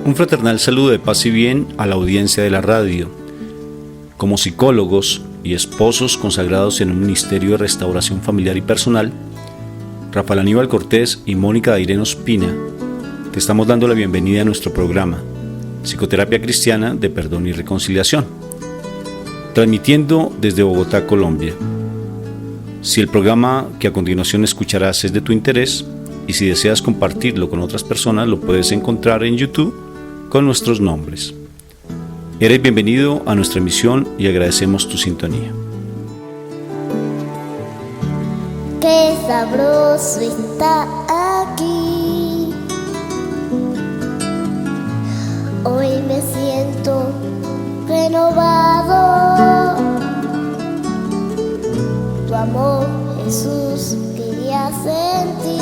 Un fraternal saludo de paz y bien a la audiencia de la radio. Como psicólogos y esposos consagrados en un ministerio de restauración familiar y personal, Rafael Aníbal Cortés y Mónica Dairén Ospina, te estamos dando la bienvenida a nuestro programa Psicoterapia Cristiana de Perdón y Reconciliación, transmitiendo desde Bogotá, Colombia. Si el programa que a continuación escucharás es de tu interés y si deseas compartirlo con otras personas, lo puedes encontrar en YouTube con nuestros nombres. Eres bienvenido a nuestra emisión y agradecemos tu sintonía. Qué sabroso está aquí. Hoy me siento renovado. Tu amor, Jesús, quería sentir.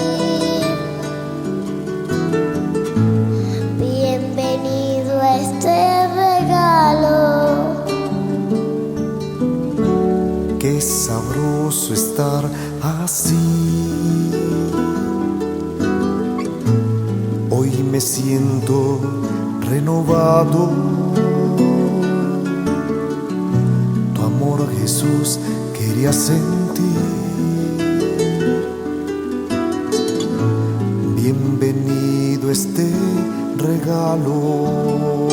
Bienvenido a este regalo. Qué sabroso estar así. Hoy me siento renovado. Tu amor, Jesús, quería sentir. Bienvenido este regalo.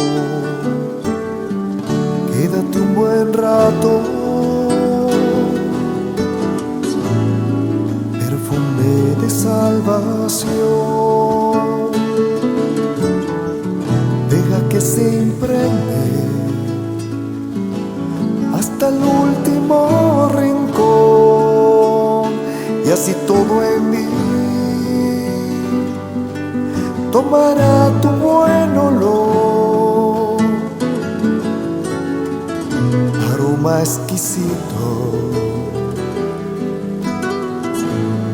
Quédate un buen rato. Perfume de salvación. Deja que se impregne hasta el último rincón, y así todo en mí tomará tu buen olor, aroma exquisito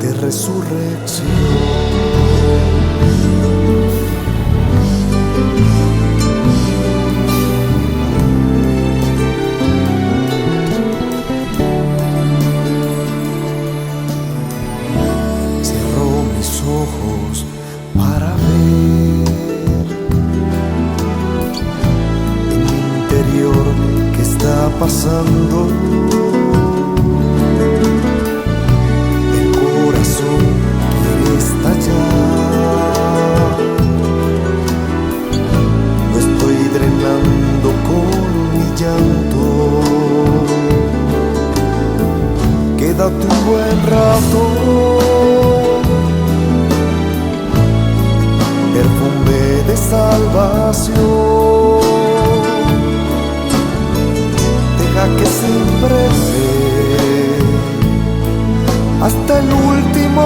de resurrección. Ojos para ver en mi interior qué está pasando. El corazón quiere estallar. Lo estoy drenando con mi llanto. Quédate un buen rato. Perfume de salvación. Deja que se impregne hasta el último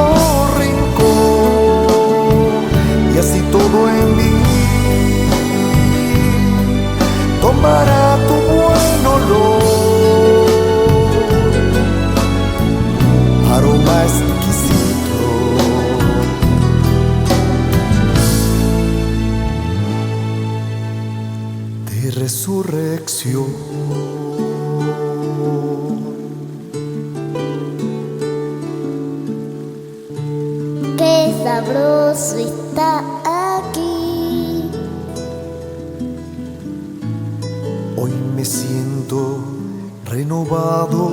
rincón, y así todo en mí tomará tu buen olor, aroma exquisito de resurrección. Qué sabroso está aquí. Hoy me siento renovado.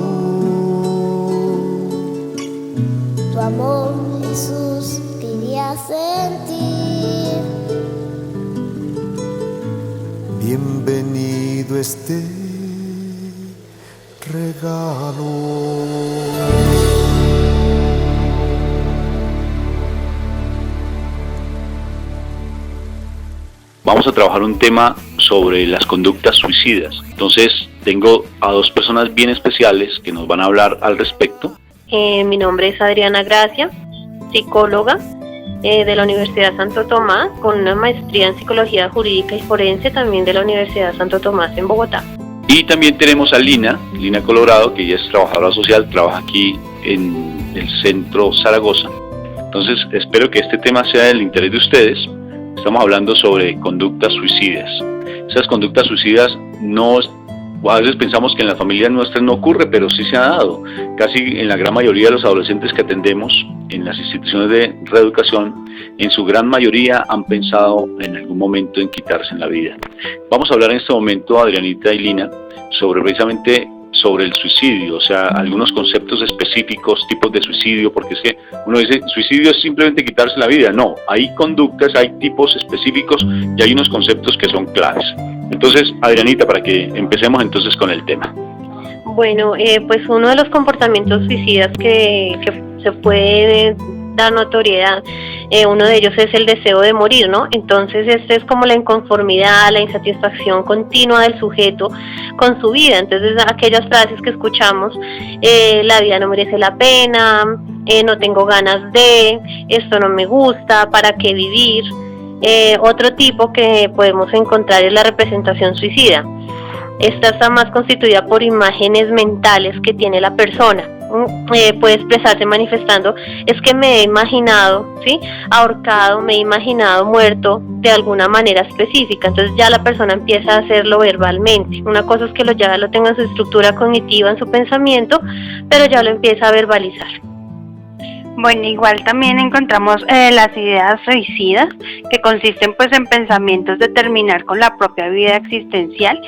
Tu amor, Jesús, quería sentir. Bienvenido este regalo. Vamos a trabajar un tema sobre las conductas suicidas. Entonces, tengo a dos personas bien especiales que nos van a hablar al respecto. Mi nombre es Adriana Gracia, psicóloga de la Universidad Santo Tomás, con una maestría en Psicología Jurídica y Forense, también de la Universidad Santo Tomás en Bogotá. Y también tenemos a Lina Colorado, que ella es trabajadora social, trabaja aquí en el Centro Zaragoza. Entonces, espero que este tema sea del interés de ustedes. Estamos hablando sobre conductas suicidas. Esas conductas suicidas no A veces pensamos que en las familias nuestras no ocurre, pero sí se ha dado. Casi en la gran mayoría de los adolescentes que atendemos en las instituciones de reeducación, en su gran mayoría han pensado en algún momento en quitarse la vida. Vamos a hablar en este momento, Adrianita y Lina, precisamente sobre el suicidio, o sea, algunos conceptos específicos, tipos de suicidio, porque es que uno dice, suicidio es simplemente quitarse la vida. No, hay conductas, hay tipos específicos y hay unos conceptos que son claves. Entonces, Adrianita, para que empecemos entonces con el tema. Bueno, pues uno de los comportamientos suicidas que se puede dar notoriedad, uno de ellos es el deseo de morir, ¿no? Entonces este es como la inconformidad, la insatisfacción continua del sujeto con su vida. Entonces aquellas frases que escuchamos, la vida no merece la pena, no tengo ganas de, esto no me gusta, ¿para qué vivir? Otro tipo que podemos encontrar es la representación suicida. Esta está más constituida por imágenes mentales que tiene la persona. Puede expresarse manifestando, es que me he imaginado, ¿sí?, ahorcado, me he imaginado muerto de alguna manera específica. Entonces ya la persona empieza a hacerlo verbalmente. Una cosa es que ya lo tenga en su estructura cognitiva, en su pensamiento, pero ya lo empieza a verbalizar. Bueno, igual también encontramos las ideas suicidas, que consisten pues en pensamientos de terminar con la propia vida existencial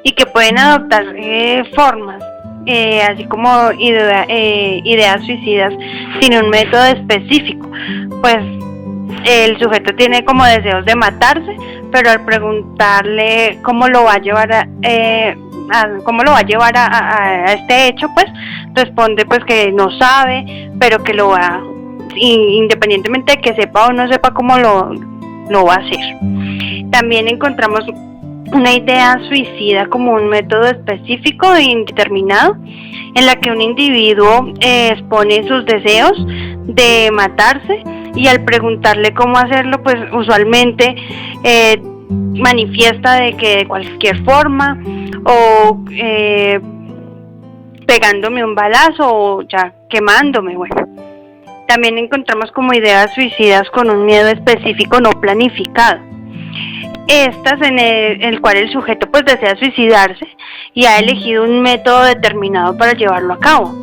y que pueden adoptar formas, así como ideas suicidas sin un método específico. Pues el sujeto tiene como deseos de matarse, pero al preguntarle cómo lo va a llevar a este hecho, pues responde pues que no sabe, pero que lo va, independientemente de que sepa o no sepa cómo lo va a hacer. También encontramos una idea suicida como un método específico e indeterminado, en la que un individuo expone sus deseos de matarse, y al preguntarle cómo hacerlo, pues usualmente manifiesta de que de cualquier forma, o pegándome un balazo, o ya quemándome. Bueno, también encontramos como ideas suicidas con un miedo específico no planificado. Estas en el cual el sujeto pues desea suicidarse y ha elegido un método determinado para llevarlo a cabo,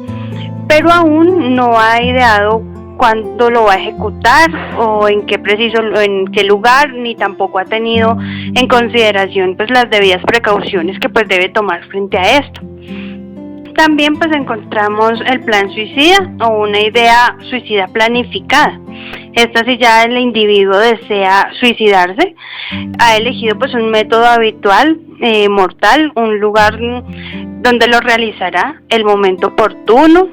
pero aún no ha ideado cuándo lo va a ejecutar o en qué lugar, ni tampoco ha tenido en consideración pues las debidas precauciones que pues debe tomar frente a esto. También pues encontramos el plan suicida o una idea suicida planificada. Esta, si ya el individuo desea suicidarse, ha elegido pues un método habitual, mortal, un lugar donde lo realizará, el momento oportuno,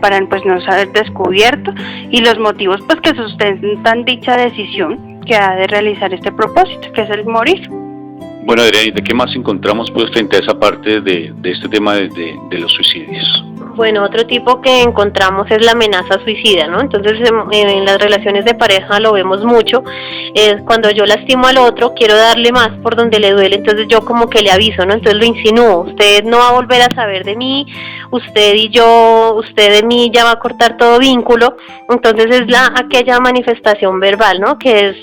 para pues no ser descubierto, y los motivos pues que sustentan dicha decisión que ha de realizar este propósito, que es el morir. Bueno, Adrianita, ¿qué más encontramos pues frente a esa parte de este tema de los suicidios? Bueno, otro tipo que encontramos es la amenaza suicida, ¿no? Entonces en las relaciones de pareja lo vemos mucho. Cuando yo lastimo al otro, quiero darle más por donde le duele, entonces yo como que le aviso, ¿no? Entonces lo insinúo, usted no va a volver a saber de mí, usted de mí ya va a cortar todo vínculo. Entonces es aquella manifestación verbal, ¿no?, que es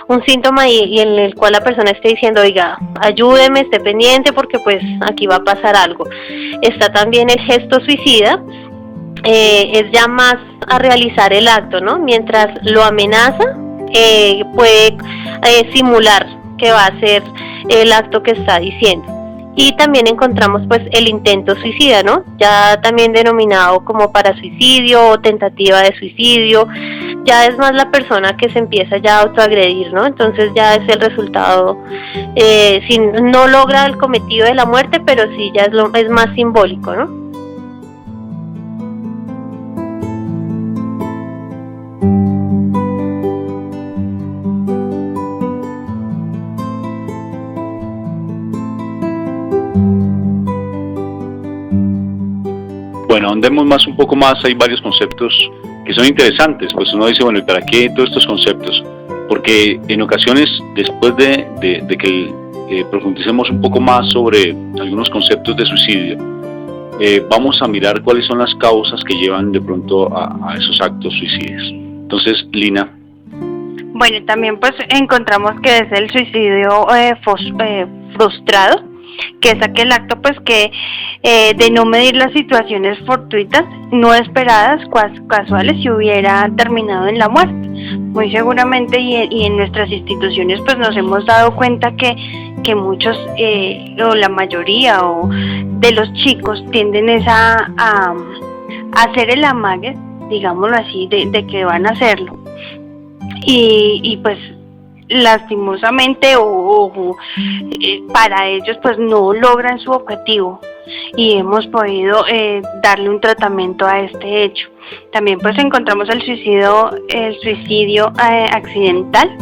un síntoma y en el cual la persona esté diciendo, oiga, ayúdeme, esté pendiente porque pues aquí va a pasar algo. Está también el gesto suicida, es ya más a realizar el acto, ¿no? Mientras lo amenaza, puede simular que va a hacer el acto que está diciendo. Y también encontramos pues el intento suicida, ¿no?, ya también denominado como parasuicidio o tentativa de suicidio. Ya es más la persona que se empieza ya a autoagredir, ¿no? Entonces ya es el resultado, si no logra el cometido de la muerte, pero sí ya es más simbólico, ¿no? Bueno, andemos un poco más, hay varios conceptos que son interesantes, pues uno dice, bueno, ¿y para qué todos estos conceptos? Porque en ocasiones, después de que profundicemos un poco más sobre algunos conceptos de suicidio, vamos a mirar cuáles son las causas que llevan de pronto a esos actos suicidas. Entonces, Lina. Bueno, también pues encontramos que es el suicidio frustrado, que es aquel acto pues que de no medir las situaciones fortuitas, no esperadas, casuales, y hubiera terminado en la muerte. Muy seguramente y en nuestras instituciones pues nos hemos dado cuenta que muchos o la mayoría o de los chicos tienden a hacer el amague, digámoslo así, de que van a hacerlo, y pues lastimosamente para ellos pues no logran su objetivo, y hemos podido darle un tratamiento a este hecho. También pues encontramos el suicidio accidental.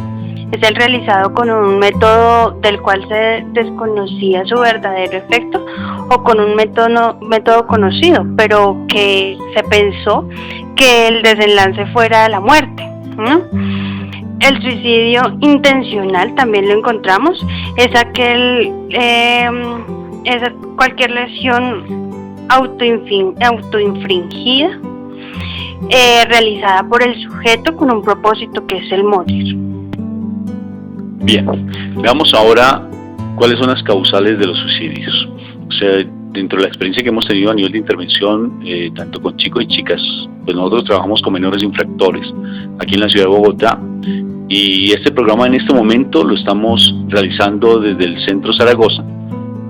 Es el realizado con un método del cual se desconocía su verdadero efecto, o con un método conocido, pero que se pensó que el desenlace fuera la muerte, ¿no? El suicidio intencional también lo encontramos, es cualquier lesión autoinfringida, realizada por el sujeto con un propósito que es el morir. Bien, veamos ahora cuáles son las causales de los suicidios. O sea, dentro de la experiencia que hemos tenido a nivel de intervención, tanto con chicos y chicas, pues nosotros trabajamos con menores infractores aquí en la ciudad de Bogotá, y este programa en este momento lo estamos realizando desde el Centro Zaragoza,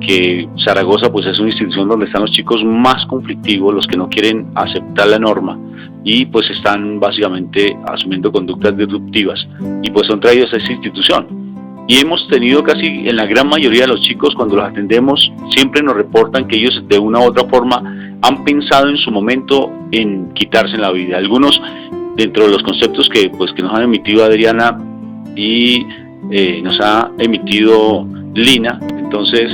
que Zaragoza pues es una institución donde están los chicos más conflictivos, los que no quieren aceptar la norma y pues están básicamente asumiendo conductas disruptivas, y pues son traídos a esta institución. Y hemos tenido casi en la gran mayoría de los chicos, cuando los atendemos, siempre nos reportan que ellos de una u otra forma han pensado en su momento en quitarse la vida. Algunos, dentro de los conceptos que nos han emitido Adriana y nos ha emitido Lina, entonces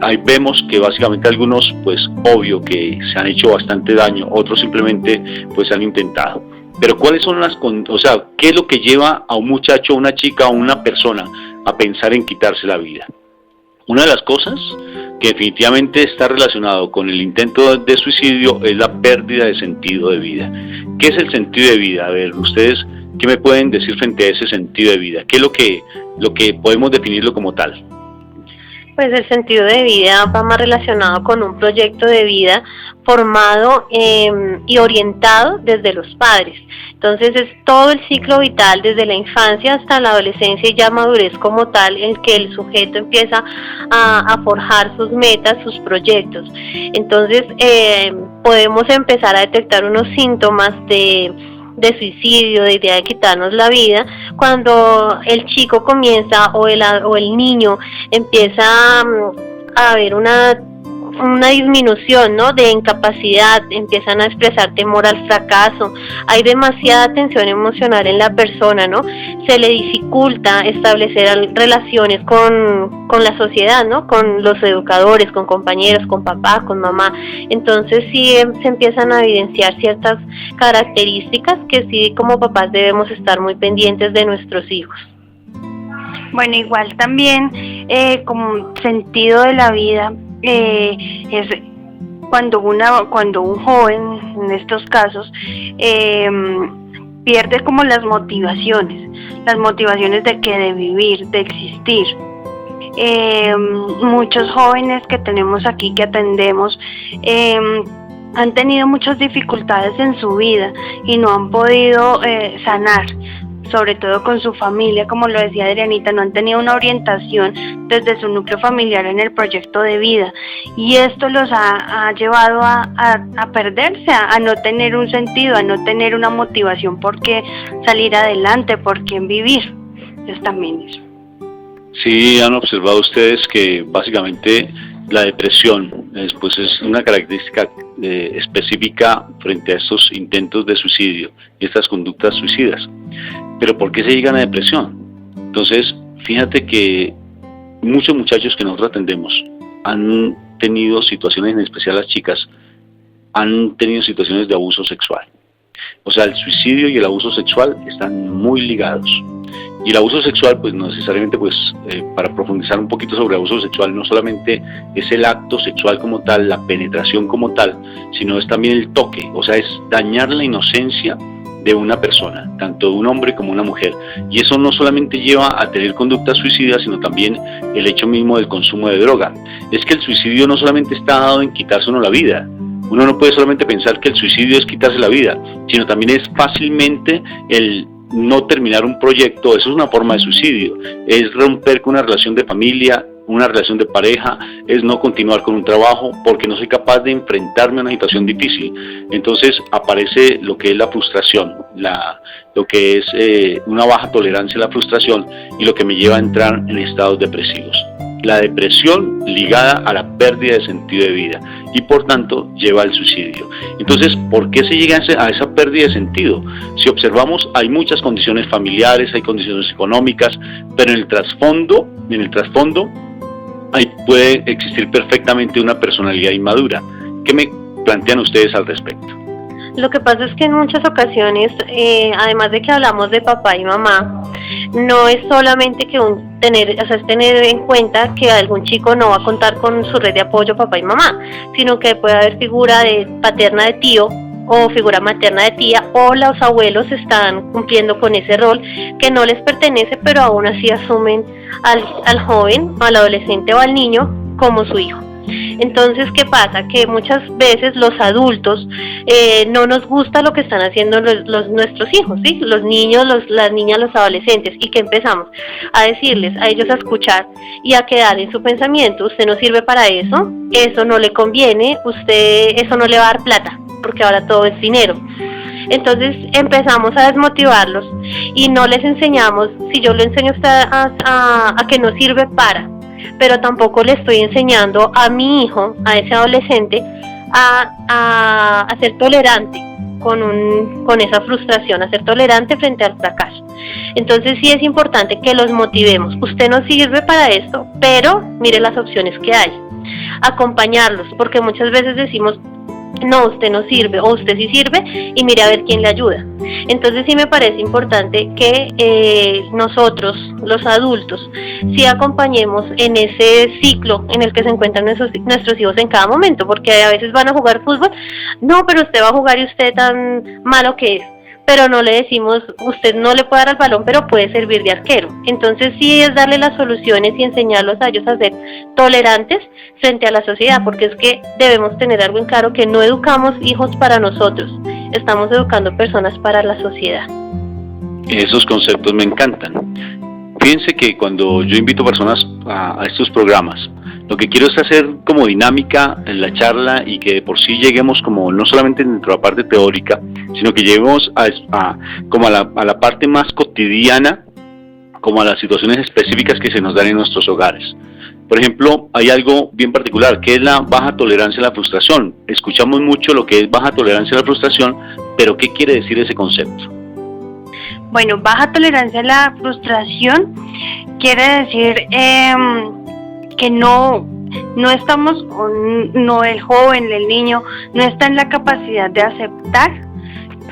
ahí vemos que básicamente algunos, pues obvio que se han hecho bastante daño, otros simplemente pues han intentado. Pero ¿cuáles son qué es lo que lleva a un muchacho, a una chica, a una persona a pensar en quitarse la vida? Una de las cosas que definitivamente está relacionado con el intento de suicidio es la pérdida de sentido de vida. ¿Qué es el sentido de vida? A ver, ustedes, ¿qué me pueden decir frente a ese sentido de vida? ¿Qué es lo que podemos definirlo como tal? Pues el sentido de vida va más relacionado con un proyecto de vida formado y orientado desde los padres. Entonces es todo el ciclo vital, desde la infancia hasta la adolescencia y ya madurez como tal, en que el sujeto empieza a forjar sus metas, sus proyectos. Entonces podemos empezar a detectar unos síntomas de suicidio, de idea de quitarnos la vida, cuando el chico comienza o el niño empieza a ver una disminución, ¿no?, de incapacidad, empiezan a expresar temor al fracaso, hay demasiada tensión emocional en la persona, ¿no? Se le dificulta establecer relaciones con la sociedad, ¿no?, con los educadores, con compañeros, con papá, con mamá. Entonces sí se empiezan a evidenciar ciertas características que sí como papás debemos estar muy pendientes de nuestros hijos. Bueno, igual también como sentido de la vida, es cuando un joven, en estos casos, pierde como las motivaciones de vivir, de existir. Muchos jóvenes que tenemos aquí, que atendemos, han tenido muchas dificultades en su vida y no han podido sanar, sobre todo con su familia, como lo decía Adrianita, no han tenido una orientación desde su núcleo familiar en el proyecto de vida, y esto los ha llevado a perderse, a no tener un sentido, a no tener una motivación por qué salir adelante, por qué vivir. Entonces también eso. Sí, han observado ustedes que básicamente la depresión es una característica específica frente a estos intentos de suicidio y estas conductas suicidas. Pero ¿por qué se llegan a depresión? Entonces, fíjate que muchos muchachos que nosotros atendemos han tenido situaciones, en especial las chicas, han tenido situaciones de abuso sexual. O sea, el suicidio y el abuso sexual están muy ligados. Y el abuso sexual, pues no necesariamente, para profundizar un poquito sobre el abuso sexual, no solamente es el acto sexual como tal, la penetración como tal, sino es también el toque, o sea, es dañar la inocencia de una persona, tanto de un hombre como una mujer, y eso no solamente lleva a tener conductas suicidas, sino también el hecho mismo del consumo de droga. Es que el suicidio no solamente está dado en quitarse uno la vida. Uno no puede solamente pensar que el suicidio es quitarse la vida, sino también es fácilmente el no terminar un proyecto. Eso es una forma de suicidio, es romper con una relación de familia, una relación de pareja, es no continuar con un trabajo porque no soy capaz de enfrentarme a una situación difícil. Entonces aparece lo que es la frustración, lo que es una baja tolerancia a la frustración, y lo que me lleva a entrar en estados depresivos. La depresión ligada a la pérdida de sentido de vida y por tanto lleva al suicidio. Entonces, ¿por qué se llega a esa pérdida de sentido? Si observamos, hay muchas condiciones familiares, hay condiciones económicas, pero en el trasfondo ahí puede existir perfectamente una personalidad inmadura. ¿Qué me plantean ustedes al respecto? Lo que pasa es que en muchas ocasiones, además de que hablamos de papá y mamá, no es solamente que es tener en cuenta que algún chico no va a contar con su red de apoyo papá y mamá, sino que puede haber figura paterna de tío o figura materna de tía, o los abuelos están cumpliendo con ese rol que no les pertenece, pero aún así asumen al joven, al adolescente o al niño como su hijo. Entonces, ¿qué pasa? Que muchas veces los adultos no nos gusta lo que están haciendo nuestros hijos, ¿sí? Los niños, las niñas, los adolescentes, y que empezamos a decirles, a ellos a escuchar y a quedar en su pensamiento: usted no sirve para eso no le conviene, eso no le va a dar plata, porque ahora todo es dinero. Entonces empezamos a desmotivarlos y no les enseñamos. Si yo le enseño a usted a que no sirve para, pero tampoco le estoy enseñando a mi hijo, a ese adolescente, a ser tolerante con esa frustración, a ser tolerante frente al fracaso. Entonces sí es importante que los motivemos. Usted no sirve para esto, pero mire las opciones que hay. Acompañarlos, porque muchas veces decimos: no, usted no sirve, o usted sí sirve, y mire a ver quién le ayuda. Entonces sí me parece importante que nosotros, los adultos, sí acompañemos en ese ciclo en el que se encuentran nuestros hijos en cada momento, porque a veces van a jugar fútbol, no, pero usted va a jugar y usted tan malo que es, pero no le decimos: usted no le puede dar al balón, pero puede servir de arquero. Entonces sí es darle las soluciones y enseñarlos a ellos a ser tolerantes frente a la sociedad, porque es que debemos tener algo en claro, que no educamos hijos para nosotros, estamos educando personas para la sociedad. Esos conceptos me encantan. Fíjense que cuando yo invito personas a estos programas, lo que quiero es hacer como dinámica en la charla, y que de por sí lleguemos como no solamente dentro de la parte teórica, sino que lleguemos como a la parte más cotidiana, como a las situaciones específicas que se nos dan en nuestros hogares. Por ejemplo, hay algo bien particular, que es la baja tolerancia a la frustración. Escuchamos mucho lo que es baja tolerancia a la frustración, pero ¿qué quiere decir ese concepto? Bueno, baja tolerancia a la frustración quiere decir que no estamos, no, el joven, el niño, no está en la capacidad de aceptar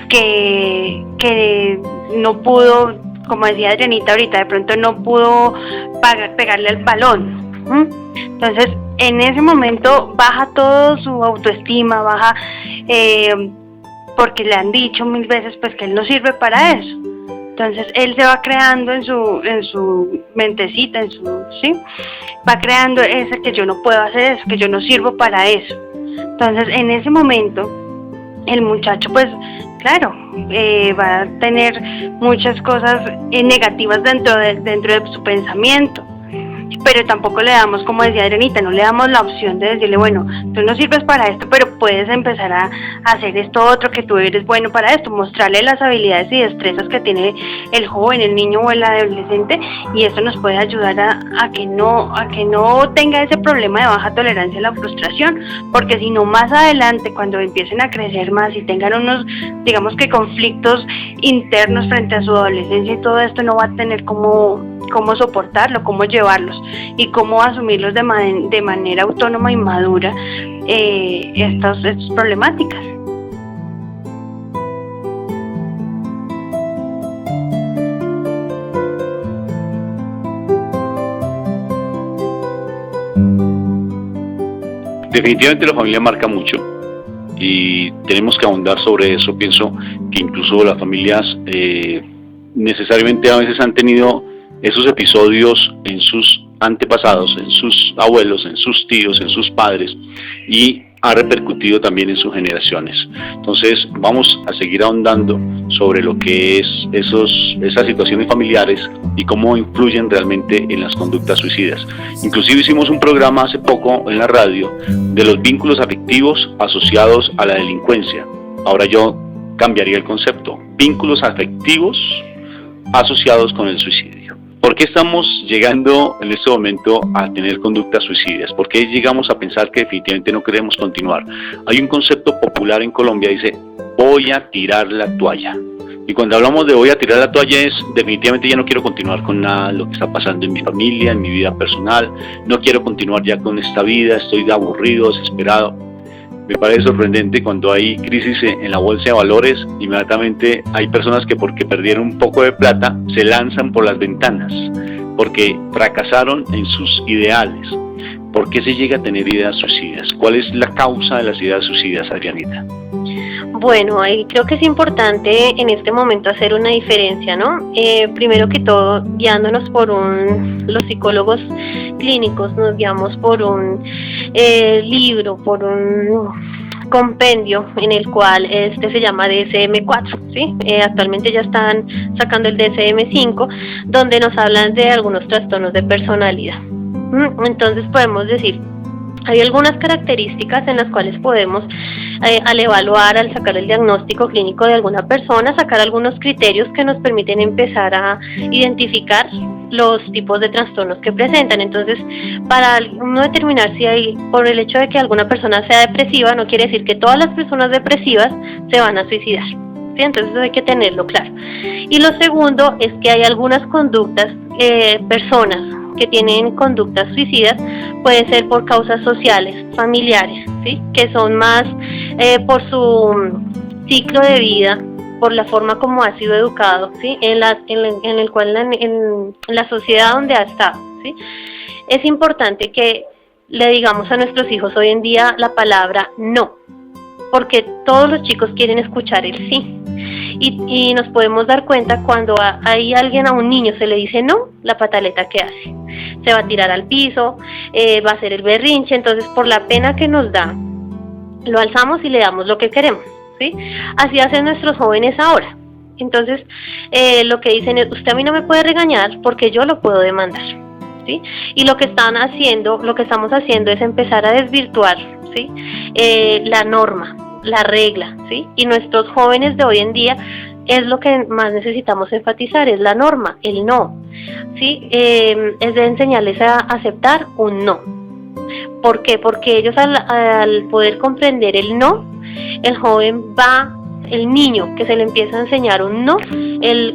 que no pudo, como decía Adrianita ahorita, de pronto no pudo pegarle al balón. Entonces, en ese momento baja todo su autoestima, baja porque le han dicho 1000 veces pues que él no sirve para eso. Entonces él se va creando en su mentecita, va creando ese que yo no puedo hacer eso, que yo no sirvo para eso. Entonces en ese momento el muchacho pues claro, va a tener muchas cosas negativas dentro de su pensamiento, pero tampoco le damos, como decía Adrianita, no le damos la opción de decirle: bueno, tú no sirves para esto, pero puedes empezar a hacer esto otro, que tú eres bueno para esto, mostrarle las habilidades y destrezas que tiene el joven, el niño o el adolescente, y eso nos puede ayudar a que no tenga ese problema de baja tolerancia a la frustración, porque si no, más adelante, cuando empiecen a crecer más y tengan unos, digamos que conflictos internos frente a su adolescencia y todo esto, no va a tener cómo soportarlo, cómo llevarlos y cómo asumirlos de manera autónoma y madura estas problemáticas. Definitivamente la familia marca mucho. y tenemos que ahondar sobre eso. Pienso que incluso las familias necesariamente a veces han tenido esos episodios en sus antepasados, en sus abuelos, en sus tíos, en sus padres, y ha repercutido también en sus generaciones. Entonces vamos a seguir ahondando sobre lo que es esas situaciones familiares y cómo influyen realmente en las conductas suicidas. Inclusive hicimos un programa hace poco en la radio de los vínculos afectivos asociados a la delincuencia. Ahora yo cambiaría el concepto: vínculos afectivos asociados con el suicidio. ¿Por qué estamos llegando en este momento a tener conductas suicidas? ¿Por qué llegamos a pensar que definitivamente no queremos continuar? Hay un concepto popular en Colombia, dice: voy a tirar la toalla. Y cuando hablamos de voy a tirar la toalla es definitivamente ya no quiero continuar con nada de lo que está pasando en mi familia, en mi vida personal, no quiero continuar ya con esta vida, estoy aburrido, desesperado. Me parece sorprendente cuando hay crisis en la bolsa de valores, inmediatamente hay personas que porque perdieron un poco de plata se lanzan por las ventanas, porque fracasaron en sus ideales. ¿Por qué se llega a tener ideas suicidas? ¿Cuál es la causa de las ideas suicidas, Adrianita? Bueno, ahí creo que es importante en este momento hacer una diferencia, ¿no? Primero que todo, guiándonos por los psicólogos clínicos, nos guiamos por un libro, por un compendio en el cual se llama DSM-4, ¿sí? Actualmente ya están sacando el DSM-5, donde nos hablan de algunos trastornos de personalidad. Entonces podemos decir, hay algunas características en las cuales podemos, al evaluar, al sacar el diagnóstico clínico de alguna persona, sacar algunos criterios que nos permiten empezar a identificar los tipos de trastornos que presentan. Entonces, para uno determinar si hay, por el hecho de que alguna persona sea depresiva, no quiere decir que todas las personas depresivas se van a suicidar, ¿sí? Entonces eso hay que tenerlo claro. Y lo segundo es que hay algunas conductas, personas que tienen conductas suicidas, puede ser por causas sociales, familiares, ¿sí? Que son más por su ciclo de vida, por la forma como ha sido educado, ¿sí? En la sociedad donde ha estado, ¿sí? Es importante que le digamos a nuestros hijos hoy en día la palabra no, porque todos los chicos quieren escuchar el sí. Y nos podemos dar cuenta cuando hay alguien, a un niño se le dice no, la pataleta que hace, se va a tirar al piso, va a hacer el berrinche. Entonces, por la pena que nos da, lo alzamos y le damos lo que queremos, ¿sí? Así hacen nuestros jóvenes ahora. Entonces, lo que dicen es: usted a mí no me puede regañar porque yo lo puedo demandar, ¿sí? Y lo que estamos haciendo es empezar a desvirtuar, ¿sí? La norma, la regla, ¿sí? Y nuestros jóvenes de hoy en día es lo que más necesitamos enfatizar, es la norma, el no, ¿sí? Es de enseñarles a aceptar un no. ¿Por qué? Porque ellos al poder comprender el no, el joven el niño que se le empieza a enseñar un no,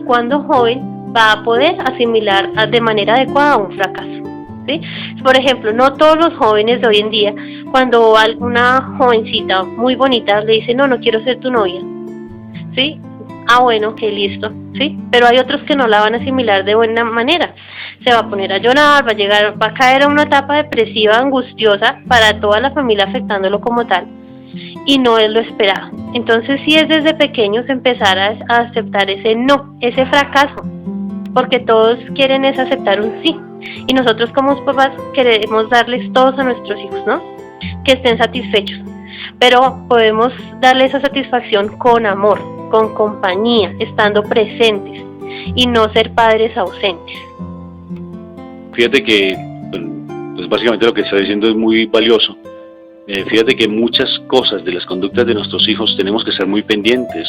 cuando joven va a poder asimilar de manera adecuada un fracaso, ¿sí? Por ejemplo, no todos los jóvenes de hoy en día, cuando alguna jovencita muy bonita le dice: no quiero ser tu novia, ¿sí? Bueno, que listo, ¿sí? Pero hay otros que no la van a asimilar de buena manera. Se va a poner a llorar, va a caer a una etapa depresiva, angustiosa para toda la familia, afectándolo como tal, y no es lo esperado. Entonces sí es desde pequeños empezar a aceptar ese no, ese fracaso, porque todos quieren es aceptar un sí, y nosotros como papás queremos darles todos a nuestros hijos, ¿no? Que estén satisfechos, pero podemos darle esa satisfacción con amor, con compañía, estando presentes, y no ser padres ausentes. Fíjate que pues básicamente lo que está diciendo es muy valioso. Fíjate que muchas cosas de las conductas de nuestros hijos tenemos que ser muy pendientes,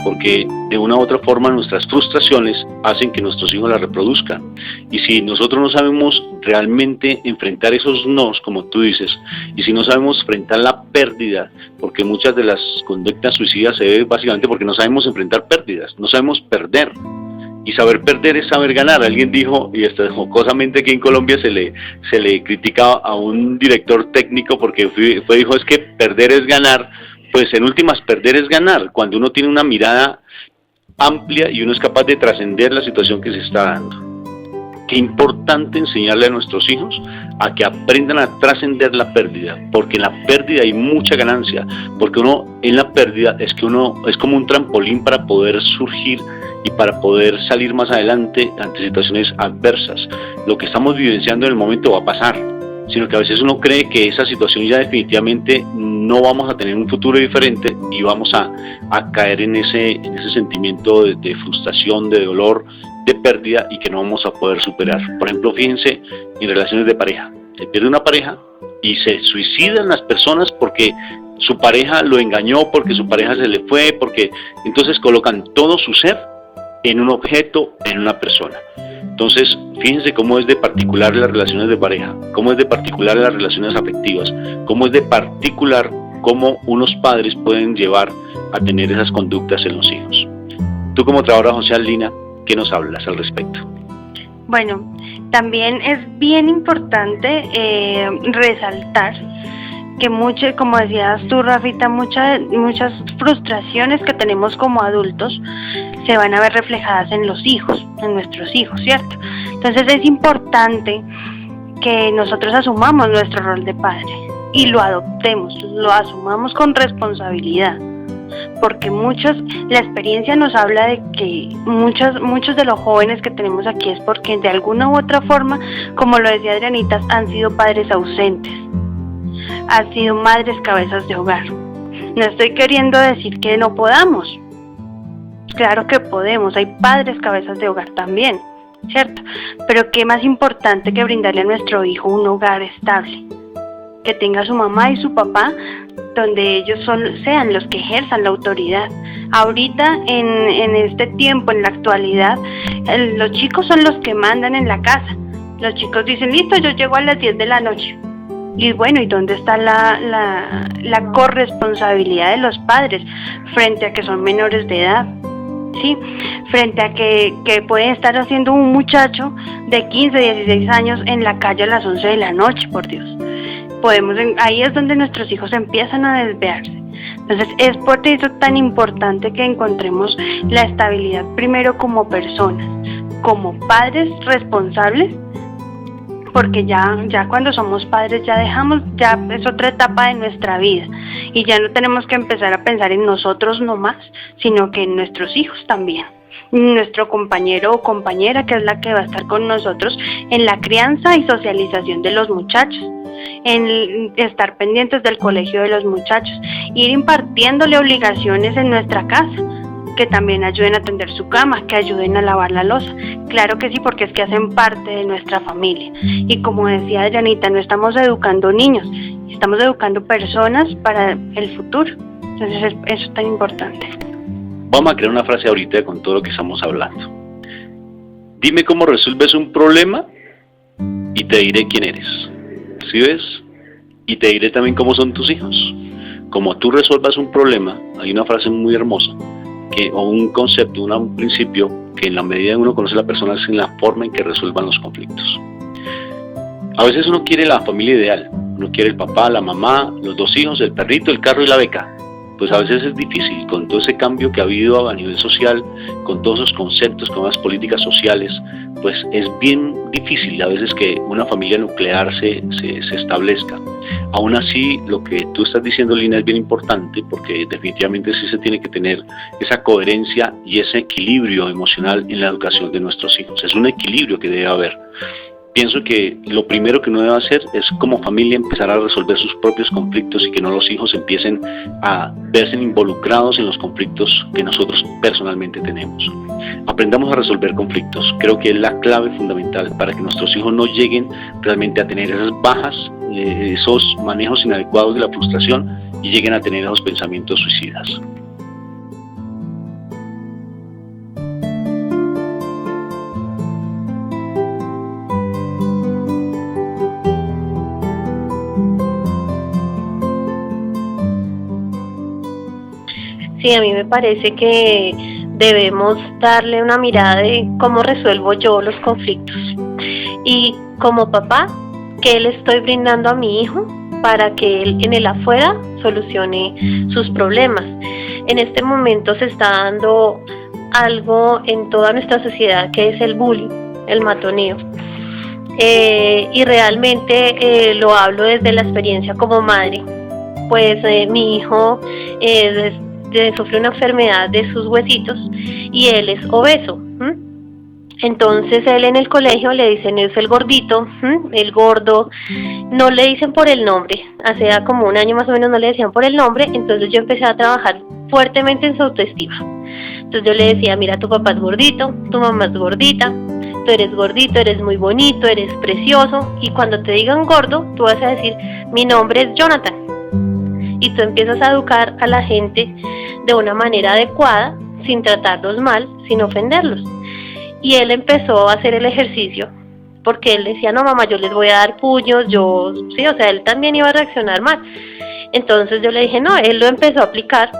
porque de una u otra forma nuestras frustraciones hacen que nuestros hijos las reproduzcan. Y si nosotros no sabemos realmente enfrentar esos nos, como tú dices, y si no sabemos enfrentar la pérdida, porque muchas de las conductas suicidas se deben básicamente porque no sabemos enfrentar pérdidas, no sabemos perder. Y saber perder es saber ganar. Alguien dijo, y hasta jocosamente aquí en Colombia se le criticaba a un director técnico porque dijo: es que perder es ganar. Pues en últimas, perder es ganar, cuando uno tiene una mirada amplia y uno es capaz de trascender la situación que se está dando. qué importante enseñarle a nuestros hijos a que aprendan a trascender la pérdida, porque en la pérdida hay mucha ganancia, porque uno en la pérdida es que uno es como un trampolín para poder surgir y para poder salir más adelante ante situaciones adversas. Lo que estamos vivenciando en el momento va a pasar, sino que a veces uno cree que esa situación ya definitivamente no vamos a tener un futuro diferente y vamos a caer en ese sentimiento de frustración, de dolor, de pérdida, y que no vamos a poder superar. Por ejemplo, fíjense en relaciones de pareja. Se pierde una pareja y se suicidan las personas porque su pareja lo engañó, porque su pareja se le fue, porque entonces colocan todo su ser en un objeto, en una persona. Entonces, fíjense cómo es de particular las relaciones de pareja, cómo es de particular las relaciones afectivas, cómo es de particular cómo unos padres pueden llevar a tener esas conductas en los hijos. Tú como trabajadora social, Lina, ¿qué nos hablas al respecto? Bueno, también es bien importante resaltar que como decías tú, Rafita, muchas frustraciones que tenemos como adultos se van a ver reflejadas en los hijos, en nuestros hijos, ¿cierto? Entonces es importante que nosotros asumamos nuestro rol de padre y lo adoptemos, lo asumamos con responsabilidad, porque la experiencia nos habla de que muchos de los jóvenes que tenemos aquí es porque de alguna u otra forma, como lo decía Adrianita, han sido padres ausentes, han sido madres cabezas de hogar. No estoy queriendo decir que no podamos, claro que podemos, hay padres cabezas de hogar también, ¿cierto? Pero qué más importante que brindarle a nuestro hijo un hogar estable, que tenga su mamá y su papá, donde ellos sean los que ejerzan la autoridad. Ahorita, en este tiempo, en la actualidad, los chicos son los que mandan en la casa. Los chicos dicen, listo, yo llego a las 10 de la noche. Y bueno, ¿y dónde está la corresponsabilidad de los padres frente a que son menores de edad? ¿Sí? Frente a que puede estar haciendo un muchacho de 15, 16 años en la calle a las 11 de la noche, por Dios. Ahí es donde nuestros hijos empiezan a desviarse. Entonces es por eso tan importante que encontremos la estabilidad primero como personas, como padres responsables, porque ya cuando somos padres ya es otra etapa de nuestra vida y ya no tenemos que empezar a pensar en nosotros nomás, sino que en nuestros hijos también, nuestro compañero o compañera, que es la que va a estar con nosotros en la crianza y socialización de los muchachos, en estar pendientes del colegio de los muchachos, ir impartiéndole obligaciones en nuestra casa, que también ayuden a tender su cama, que ayuden a lavar la loza. Claro que sí, porque es que hacen parte de nuestra familia. Y como decía Adrianita, no estamos educando niños, estamos educando personas para el futuro. Entonces eso es tan importante. Vamos a crear una frase ahorita con todo lo que estamos hablando. Dime cómo resuelves un problema y te diré quién eres. ¿Sí ves? Y te diré también cómo son tus hijos. Como tú resuelvas un problema, hay una frase muy hermosa, o un concepto, un principio, que en la medida en uno conoce a la persona es en la forma en que resuelvan los conflictos. A veces uno quiere la familia ideal, uno quiere el papá, la mamá, los 2 hijos, el perrito, el carro y la beca. Pues a veces es difícil, con todo ese cambio que ha habido a nivel social, con todos esos conceptos, con las políticas sociales, pues es bien difícil a veces que una familia nuclear se establezca. Aún así, lo que tú estás diciendo, Lina, es bien importante, porque definitivamente sí se tiene que tener esa coherencia y ese equilibrio emocional en la educación de nuestros hijos. Es un equilibrio que debe haber. Pienso que lo primero que uno debe hacer es, como familia, empezar a resolver sus propios conflictos y que no los hijos empiecen a verse involucrados en los conflictos que nosotros personalmente tenemos. Aprendamos a resolver conflictos. Creo que es la clave fundamental para que nuestros hijos no lleguen realmente a tener esas bajas, esos manejos inadecuados de la frustración y lleguen a tener esos pensamientos suicidas. Sí, a mí me parece que debemos darle una mirada de cómo resuelvo yo los conflictos. Y como papá, ¿qué le estoy brindando a mi hijo para que él en el afuera solucione sus problemas? En este momento se está dando algo en toda nuestra sociedad que es el bullying, el matoneo. y realmente lo hablo desde la experiencia como madre. Pues mi hijo sufre una enfermedad de sus huesitos y él es obeso. Entonces él en el colegio le dicen es el gordito, el gordo, no le dicen por el nombre, hace como un año más o menos no le decían por el nombre, entonces yo empecé a trabajar fuertemente en su autoestima. Entonces yo le decía, mira, tu papá es gordito, tu mamá es gordita, tú eres gordito, eres muy bonito, eres precioso, y cuando te digan gordo, tú vas a decir, mi nombre es Jonathan. Y tú empiezas a educar a la gente de una manera adecuada, sin tratarlos mal, sin ofenderlos. Y él empezó a hacer el ejercicio, porque él decía, no mamá, yo les voy a dar puños, sí, o sea, él también iba a reaccionar mal. Entonces yo le dije, no, él lo empezó a aplicar,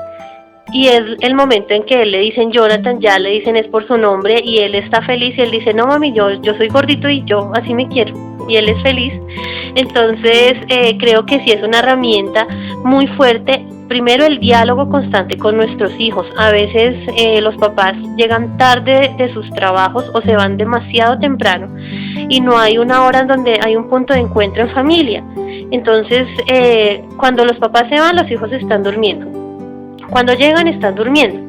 y es el momento en que él le dicen Jonathan, ya le dicen es por su nombre, y él está feliz, y él dice, no mami, yo soy gordito y yo así me quiero, y él es feliz. Entonces creo que sí es una herramienta muy fuerte. Primero, el diálogo constante con nuestros hijos. A veces los papás llegan tarde de sus trabajos o se van demasiado temprano y no hay una hora en donde hay un punto de encuentro en familia. Entonces, cuando los papás se van, los hijos están durmiendo. Cuando llegan, están durmiendo.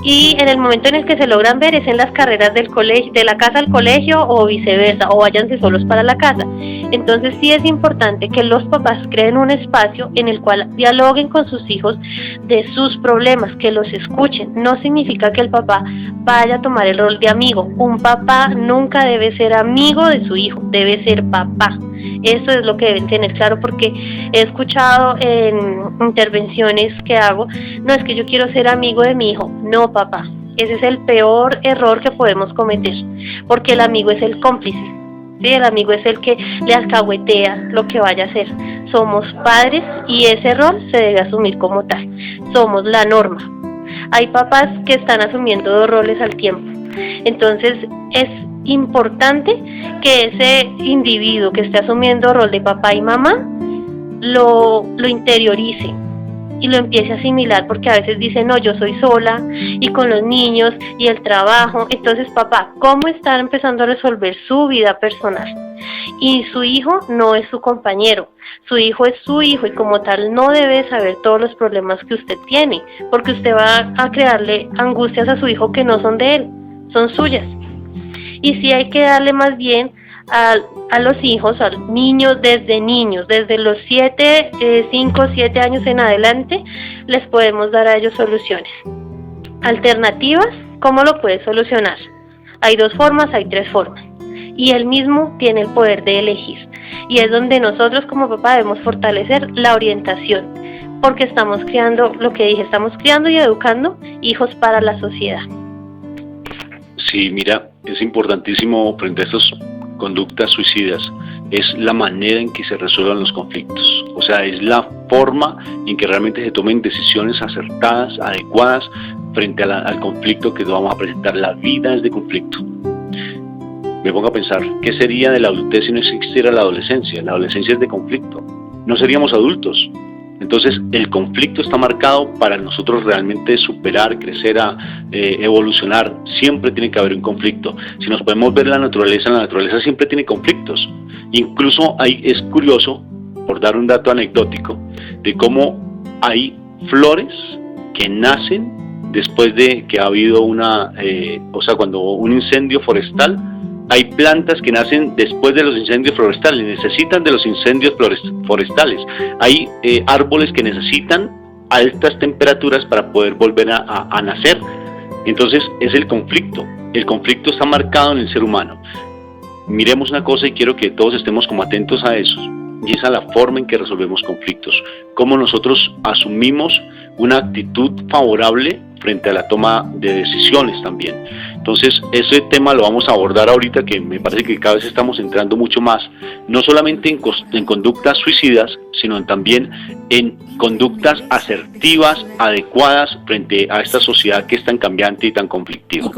Y en el momento en el que se logran ver es en las carreras del colegio, de la casa al colegio o viceversa, o váyanse solos para la casa. Entonces sí es importante que los papás creen un espacio en el cual dialoguen con sus hijos de sus problemas, que los escuchen. No significa que el papá vaya a tomar el rol de amigo. Un papá nunca debe ser amigo de su hijo, debe ser papá. Eso es lo que deben tener claro, porque he escuchado en intervenciones que hago, no es que yo quiero ser amigo de mi hijo. No, papá, ese es el peor error que podemos cometer, porque el amigo es el cómplice, ¿sí? El amigo es el que le alcahuetea lo que vaya a hacer. Somos padres y ese rol se debe asumir como tal, somos la norma. Hay papás que están asumiendo 2 roles al tiempo, entonces es importante que ese individuo que esté asumiendo rol de papá y mamá lo interiorice y lo empiece a asimilar, porque a veces dice, no, yo soy sola y con los niños y el trabajo. Entonces, papá, ¿cómo está empezando a resolver su vida personal? Y su hijo no es su compañero, su hijo es su hijo, y como tal no debe saber todos los problemas que usted tiene, porque usted va a crearle angustias a su hijo que no son de él, son suyas. Y sí hay que darle más bien a los hijos, a los niños, desde los 5, 7 años en adelante, les podemos dar a ellos soluciones. Alternativas, ¿cómo lo puedes solucionar? Hay 2 formas, hay 3 formas. Y él mismo tiene el poder de elegir. Y es donde nosotros como papá debemos fortalecer la orientación, porque estamos criando, lo que dije, estamos criando y educando hijos para la sociedad. Sí, mira, es importantísimo frente a estas conductas suicidas, es la manera en que se resuelvan los conflictos, o sea, es la forma en que realmente se tomen decisiones acertadas, adecuadas frente al conflicto que vamos a presentar. La vida es de conflicto. Me pongo a pensar, ¿qué sería de la adultez si no existiera la adolescencia? La adolescencia es de conflicto, no seríamos adultos. Entonces el conflicto está marcado para nosotros realmente superar, crecer, evolucionar. Siempre tiene que haber un conflicto. Si nos podemos ver la naturaleza siempre tiene conflictos. Incluso es curioso, por dar un dato anecdótico, de cómo hay flores que nacen después de que ha habido cuando un incendio forestal. Hay plantas que nacen después de los incendios forestales, necesitan de los incendios forestales. Hay árboles que necesitan altas temperaturas para poder volver a nacer. Entonces es el conflicto. El conflicto está marcado en el ser humano. Miremos una cosa y quiero que todos estemos como atentos a eso. Y es a la forma en que resolvemos conflictos. Cómo nosotros asumimos una actitud favorable frente a la toma de decisiones también. Entonces, ese tema lo vamos a abordar ahorita, que me parece que cada vez estamos entrando mucho más, no solamente en conductas suicidas, sino también en conductas asertivas, adecuadas frente a esta sociedad que es tan cambiante y tan conflictiva.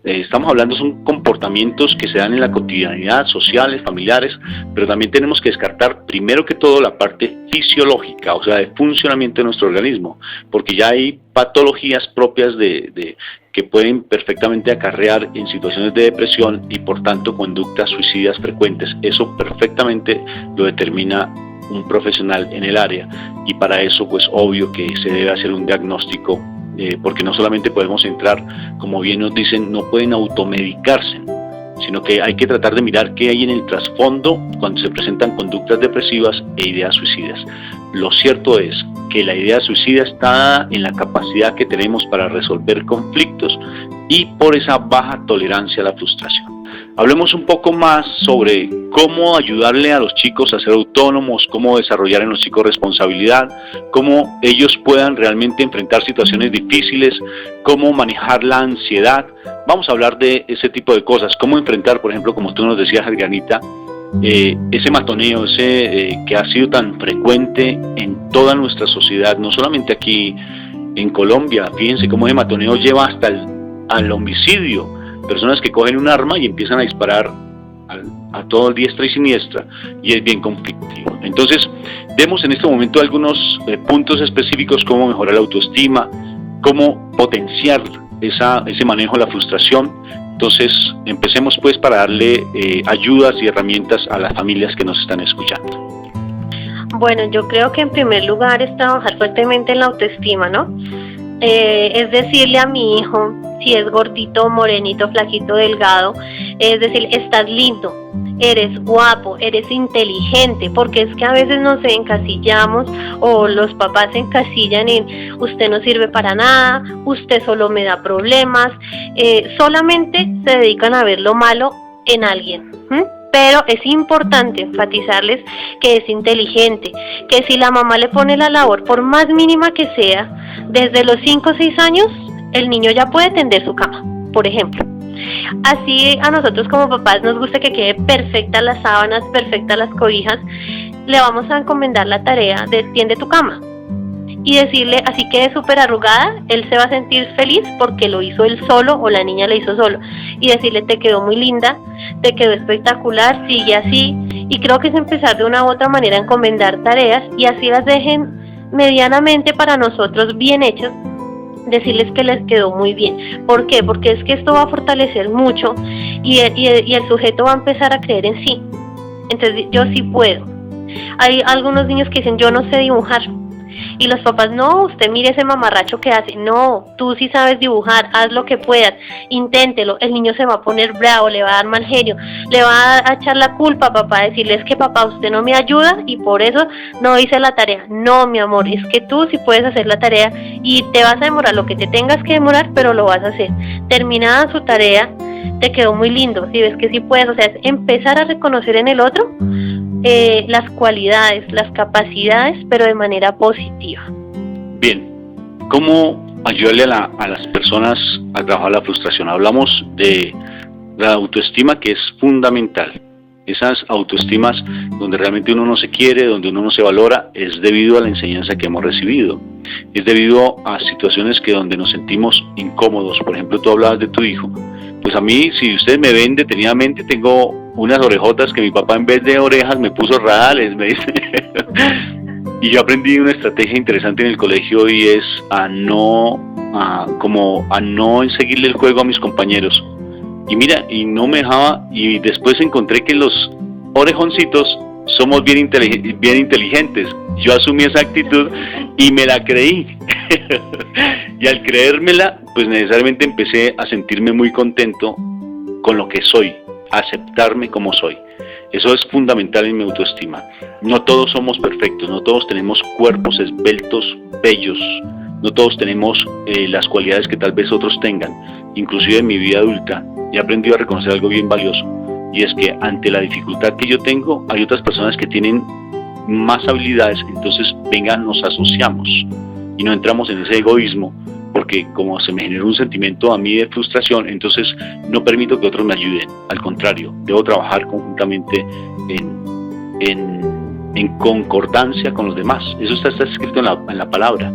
Estamos hablando, son comportamientos que se dan en la cotidianidad, sociales, familiares, pero también tenemos que descartar primero que todo la parte fisiológica, o sea, de funcionamiento de nuestro organismo, porque ya hay patologías propias que pueden perfectamente acarrear en situaciones de depresión y por tanto conductas suicidas frecuentes. Eso perfectamente lo determina un profesional en el área, y para eso pues obvio que se debe hacer un diagnóstico, porque no solamente podemos entrar, como bien nos dicen, no pueden automedicarse, sino que hay que tratar de mirar qué hay en el trasfondo cuando se presentan conductas depresivas e ideas suicidas. Lo cierto es que la idea suicida está en la capacidad que tenemos para resolver conflictos y por esa baja tolerancia a la frustración. Hablemos un poco más sobre cómo ayudarle a los chicos a ser autónomos, cómo desarrollar en los chicos responsabilidad, cómo ellos puedan realmente enfrentar situaciones difíciles, cómo manejar la ansiedad. Vamos a hablar de ese tipo de cosas, cómo enfrentar, por ejemplo, como tú nos decías, Adrianita, ese matoneo, que ha sido tan frecuente en toda nuestra sociedad, no solamente aquí en Colombia. Fíjense cómo ese matoneo lleva hasta al homicidio. Personas que cogen un arma y empiezan a disparar a todo diestra y siniestra, y es bien conflictivo. Entonces, vemos en este momento algunos puntos específicos: cómo mejorar la autoestima, cómo potenciar ese manejo de la frustración. Entonces, empecemos pues para darle ayudas y herramientas a las familias que nos están escuchando. Bueno, yo creo que en primer lugar es trabajar fuertemente en la autoestima, ¿no? Es decirle a mi hijo, si es gordito, morenito, flaquito, delgado, es decir, estás lindo, eres guapo, eres inteligente, porque es que a veces nos encasillamos, o los papás se encasillan en usted no sirve para nada, usted solo me da problemas, solamente se dedican a ver lo malo en alguien. Pero es importante enfatizarles que es inteligente, que si la mamá le pone la labor, por más mínima que sea, desde los 5 o 6 años, el niño ya puede tender su cama, por ejemplo. Así a nosotros como papás nos gusta que quede perfectas las sábanas, perfectas las cobijas, le vamos a encomendar la tarea de tiende tu cama. Y decirle, así quede súper arrugada, él se va a sentir feliz porque lo hizo él solo o la niña le hizo solo. Y decirle, te quedó muy linda, te quedó espectacular, sigue así. Y creo que es empezar de una u otra manera a encomendar tareas y así las dejen medianamente para nosotros bien hechas, decirles que les quedó muy bien. ¿Por qué? Porque es que esto va a fortalecer mucho y el sujeto va a empezar a creer en sí. Entonces, yo sí puedo. Hay algunos niños que dicen, yo no sé dibujar. Y los papás, no, usted mire ese mamarracho que hace. No, tú sí sabes dibujar, haz lo que puedas, inténtelo. El niño se va a poner bravo, le va a dar mal genio, le va a echar la culpa a papá, decirles que papá, usted no me ayuda y por eso no hice la tarea. No, mi amor, es que tú sí puedes hacer la tarea y te vas a demorar lo que te tengas que demorar, pero lo vas a hacer. Terminada su tarea, te quedó muy lindo, si ves que sí puedes. O sea, es empezar a reconocer en el otro las cualidades, las capacidades, pero de manera positiva. Bien, ¿cómo ayudarle a las personas a trabajar la frustración? Hablamos de la autoestima, que es fundamental. Esas autoestimas donde realmente uno no se quiere, donde uno no se valora, es debido a la enseñanza que hemos recibido. Es debido a situaciones donde nos sentimos incómodos. Por ejemplo, tú hablabas de tu hijo. Pues a mí, si ustedes me ven detenidamente, tengo unas orejotas que mi papá en vez de orejas me puso radales, me dice. Y yo aprendí una estrategia interesante en el colegio, y es a no seguirle el juego a mis compañeros. Y mira, y no me dejaba, y después encontré que los orejoncitos somos bien inteligentes. Yo asumí esa actitud y me la creí. Y al creérmela, pues necesariamente empecé a sentirme muy contento con lo que soy, a aceptarme como soy. Eso es fundamental en mi autoestima. No todos somos perfectos, no todos tenemos cuerpos esbeltos, bellos, no todos tenemos las cualidades que tal vez otros tengan. Inclusive en mi vida adulta he aprendido a reconocer algo bien valioso, y es que ante la dificultad que yo tengo, hay otras personas que tienen más habilidades. Entonces, venga, nos asociamos y no entramos en ese egoísmo, porque como se me generó un sentimiento a mí de frustración, entonces no permito que otros me ayuden. Al contrario, debo trabajar conjuntamente en concordancia con los demás. Eso está escrito en la palabra.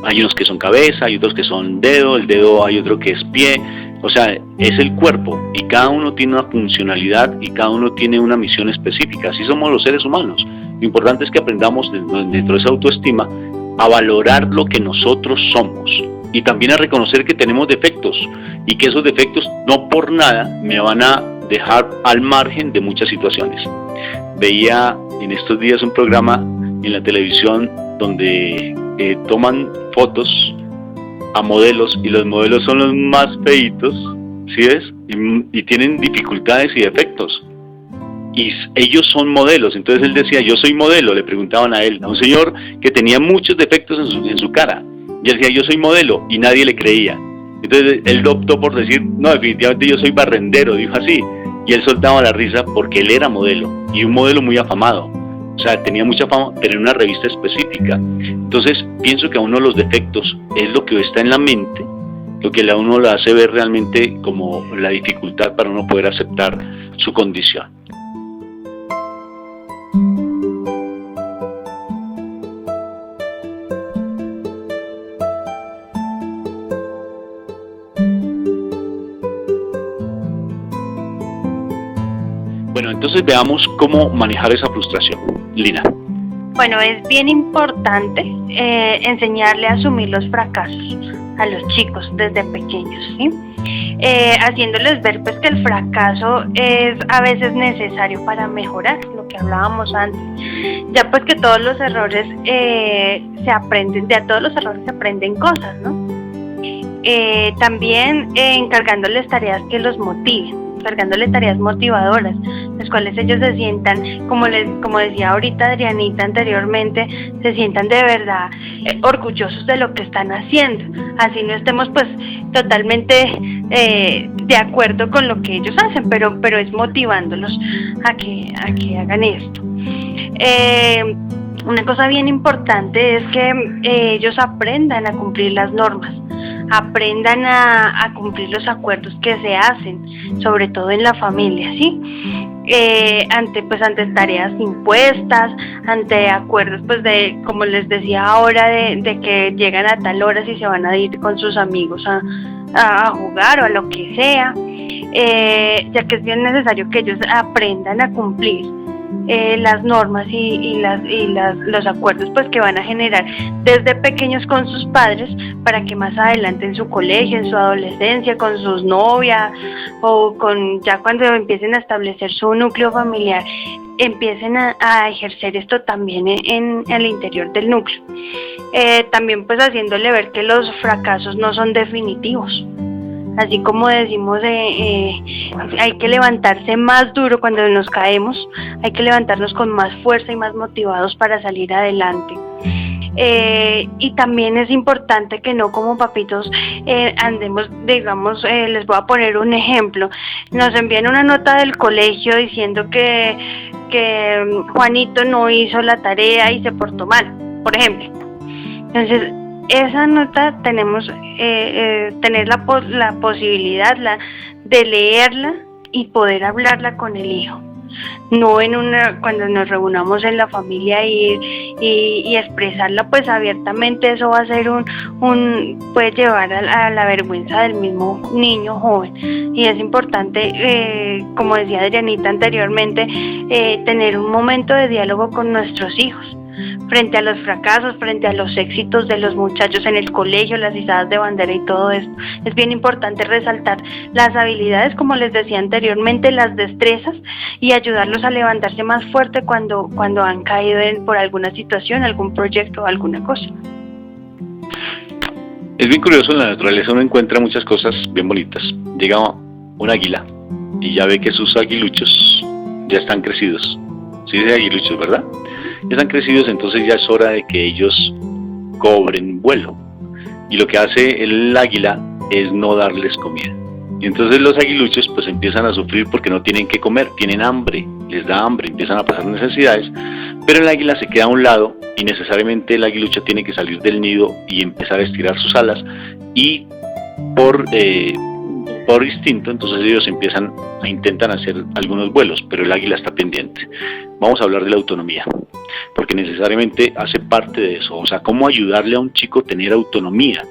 Hay unos que son cabeza, hay otros que son dedo, el dedo hay otro que es pie. O sea, es el cuerpo, y cada uno tiene una funcionalidad y cada uno tiene una misión específica. Así somos los seres humanos. Lo importante es que aprendamos dentro de esa autoestima a valorar lo que nosotros somos, y también a reconocer que tenemos defectos y que esos defectos no por nada me van a dejar al margen de muchas situaciones. Veía en estos días un programa en la televisión donde toman fotos a modelos y los modelos son los más feitos, ¿sí ves? Y tienen dificultades y defectos. Y ellos son modelos. Entonces él decía, yo soy modelo, le preguntaban a él, a un señor que tenía muchos defectos en su cara. Y él decía, yo soy modelo, y nadie le creía. Entonces él optó por decir, no, definitivamente yo soy barrendero, dijo así. Y él soltaba la risa porque él era modelo, y un modelo muy afamado. O sea, tenía mucha fama, pero en una revista específica. Entonces pienso que a uno los defectos es lo que está en la mente, lo que a uno lo hace ver realmente como la dificultad para uno poder aceptar su condición. Bueno, entonces veamos cómo manejar esa frustración. Lina. Bueno, es bien importante enseñarle a asumir los fracasos a los chicos desde pequeños, ¿sí? Haciéndoles ver pues que el fracaso es a veces necesario para mejorar, lo que hablábamos antes. Ya pues que todos los errores se aprenden, de todos los errores se aprenden cosas, ¿no? También encargándoles tareas que los motiven, cargándole tareas motivadoras, las cuales ellos se sientan, como decía ahorita Adrianita anteriormente, se sientan de verdad orgullosos de lo que están haciendo, así no estemos pues totalmente de acuerdo con lo que ellos hacen, pero es motivándolos a que hagan esto. Una cosa bien importante es que ellos aprendan a cumplir las normas, aprendan a cumplir los acuerdos que se hacen, sobre todo en la familia, ¿sí? Ante tareas impuestas, ante acuerdos pues de, como les decía ahora, de que llegan a tal hora si se van a ir con sus amigos a jugar o a lo que sea, ya que es bien necesario que ellos aprendan a cumplir las normas y los acuerdos pues que van a generar desde pequeños con sus padres, para que más adelante en su colegio, en su adolescencia, con sus novias o ya cuando empiecen a establecer su núcleo familiar, empiecen a ejercer esto también en el interior del núcleo. También pues haciéndole ver que los fracasos no son definitivos. Así como decimos, hay que levantarse más duro cuando nos caemos, hay que levantarnos con más fuerza y más motivados para salir adelante. Y también es importante que no como papitos andemos, digamos, les voy a poner un ejemplo, nos envían una nota del colegio diciendo que Juanito no hizo la tarea y se portó mal, por ejemplo. Entonces, esa nota tenemos tener la posibilidad de leerla y poder hablarla con el hijo, no cuando nos reunamos en la familia y expresarla pues abiertamente. Eso va a ser puede llevar a la vergüenza del mismo niño joven, y es importante, como decía Adrianita anteriormente, tener un momento de diálogo con nuestros hijos frente a los fracasos, frente a los éxitos de los muchachos en el colegio, las izadas de bandera y todo esto. Es bien importante resaltar las habilidades, como les decía anteriormente, las destrezas, y ayudarlos a levantarse más fuerte cuando han caído por alguna situación, algún proyecto o alguna cosa. Es bien curioso, en la naturaleza uno encuentra muchas cosas bien bonitas. Llega un águila y ya ve que sus aguiluchos ya están crecidos. Sí, de aguiluchos, ¿verdad? Ya están crecidos, entonces ya es hora de que ellos cobren vuelo. Y lo que hace el águila es no darles comida. Y entonces los aguiluchos pues empiezan a sufrir porque no tienen que comer, tienen hambre, les da hambre, empiezan a pasar necesidades, pero el águila se queda a un lado y necesariamente el aguilucho tiene que salir del nido y empezar a estirar sus alas, y por instinto entonces ellos intentan hacer algunos vuelos, pero el águila está pendiente. Vamos a hablar de la autonomía, porque necesariamente hace parte de eso. O sea, cómo ayudarle a un chico a tener autonomía,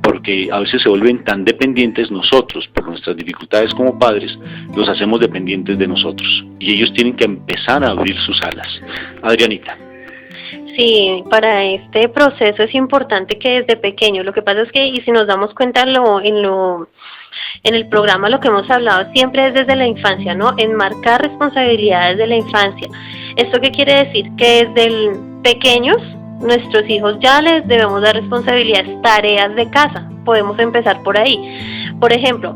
porque a veces se vuelven tan dependientes nosotros, por nuestras dificultades como padres, los hacemos dependientes de nosotros, y ellos tienen que empezar a abrir sus alas. Adrianita. Sí, para este proceso es importante que desde pequeño, lo que pasa es que, y si nos damos cuenta en el programa lo que hemos hablado siempre es desde la infancia, ¿no? Enmarcar responsabilidades de la infancia. ¿Esto qué quiere decir? Que desde pequeños nuestros hijos ya les debemos dar responsabilidades, tareas de casa. Podemos empezar por ahí. Por ejemplo,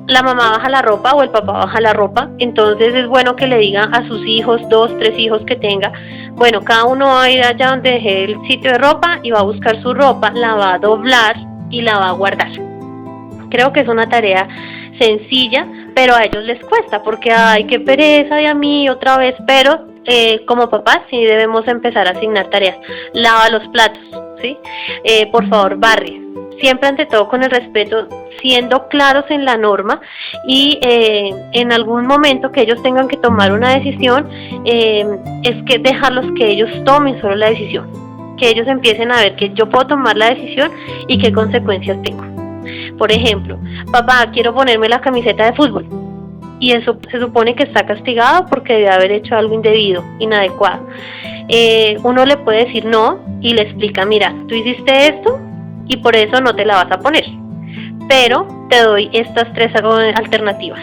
la mamá baja la ropa o el papá baja la ropa, entonces es bueno que le digan a sus hijos, 2, 3 hijos que tenga, bueno, cada uno va a ir allá donde dejé el sitio de ropa y va a buscar su ropa, la va a doblar y la va a guardar. Creo que es una tarea sencilla, pero a ellos les cuesta porque, ay, qué pereza de a mí otra vez, pero como papás sí debemos empezar a asignar tareas. Lava los platos, ¿sí? Por favor, barre. Siempre ante todo con el respeto, siendo claros en la norma y en algún momento que ellos tengan que tomar una decisión, es que dejarlos que ellos tomen solo la decisión, que ellos empiecen a ver que yo puedo tomar la decisión y qué consecuencias tengo. Por ejemplo, papá, quiero ponerme la camiseta de fútbol y eso se supone que está castigado porque debe haber hecho algo indebido, inadecuado. Uno le puede decir no y le explica, mira, tú hiciste esto y por eso no te la vas a poner, pero te doy estas 3 alternativas.